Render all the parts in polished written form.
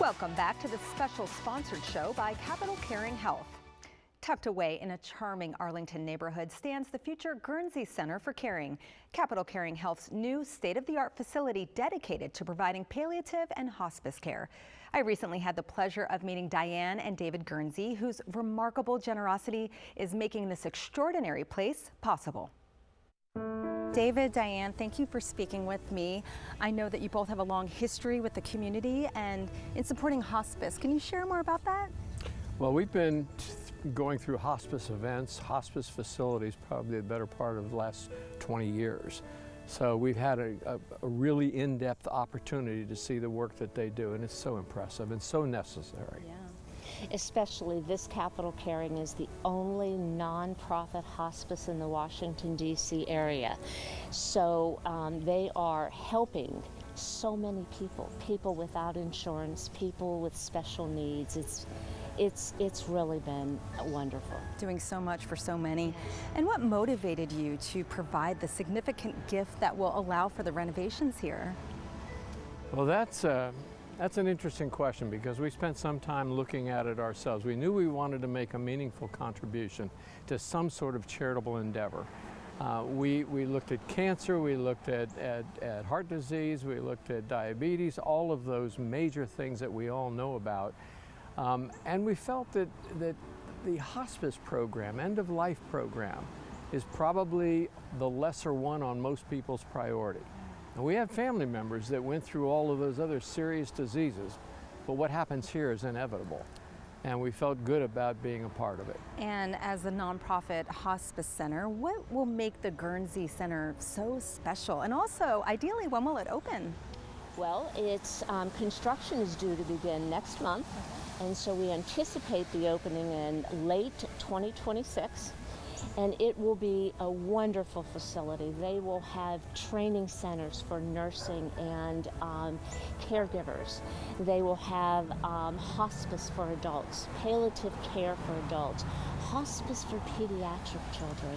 Welcome back to the special sponsored show by Capital Caring Health. Tucked away in a charming Arlington neighborhood stands the future Guernsey Center for Caring, Capital Caring Health's new state-of-the-art facility dedicated to providing palliative and hospice care. I recently had the pleasure of meeting Diane and David Guernsey, whose remarkable generosity is making this extraordinary place possible. David, Diane, thank you for speaking with me. I know that you both have a long history with the community and in supporting hospice. Can you share more about that? Well, we've been going through hospice events, hospice facilities, probably the better part of the last 20 years. So we've had a really in-depth opportunity to see the work that they do, and it's so impressive and so necessary. Yeah. Especially this Capital Caring is the only nonprofit hospice in the Washington, D.C. area. So they are helping so many people without insurance, people with special needs. It's really been wonderful. Doing so much for so many. And what motivated you to provide the significant gift that will allow for the renovations here? Well, that's an interesting question because we spent some time looking at it ourselves. We knew we wanted to make a meaningful contribution to some sort of charitable endeavor. We looked at cancer, we looked at heart disease, we looked at diabetes, all of those major things that we all know about. And we felt that the hospice program, end-of-life program, is probably the lesser one on most people's priority. And we have family members that went through all of those other serious diseases, but what happens here is inevitable. And we felt good about being a part of it. And as a nonprofit hospice center, what will make the Guernsey Center so special? And also, ideally, when will it open? Well, its construction is due to begin next month, and so we anticipate the opening in late 2026. And it will be a wonderful facility. They will have training centers for nursing and caregivers. They will have hospice for adults, palliative care for adults, hospice for pediatric children,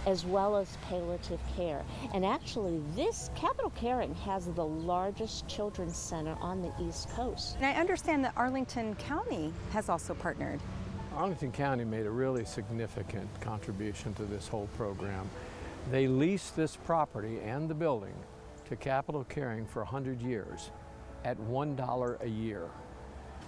as well as palliative care. And actually, this Capital Caring has the largest children's center on the East Coast. And I understand that Arlington County has also partnered. Arlington County made a really significant contribution to this whole program. They leased this property and the building to Capital Caring for 100 years at $1 a year.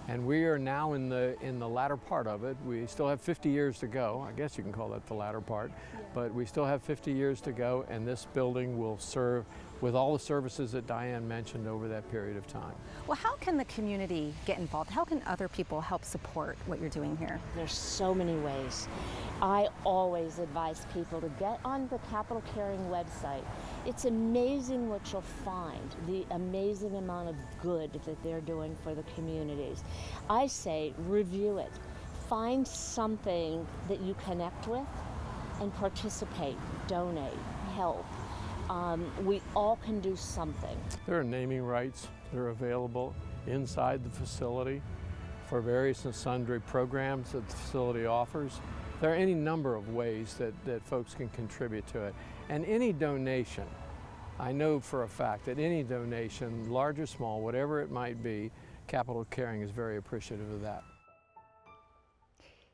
And we are now in the latter part of it. We still have 50 years to go. I guess you can call that the latter part. Yeah. But we still have 50 years to go, and this building will serve with all the services that Diane mentioned over that period of time. Well, how can the community get involved? How can other people help support what you're doing here? There's so many ways. I always advise people to get on the Capital Caring website. It's amazing what you'll find, the amazing amount of good that they're doing for the communities. I say review it. Find something that you connect with and participate, donate, help. We all can do something. There are naming rights that are available inside the facility for various and sundry programs that the facility offers. There are any number of ways that folks can contribute to it. And any donation, I know for a fact that any donation, large or small, whatever it might be, Capital Caring is very appreciative of that.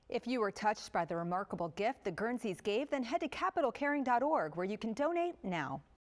If you were touched by the remarkable gift the Guernseys gave, then head to capitalcaring.org where you can donate now.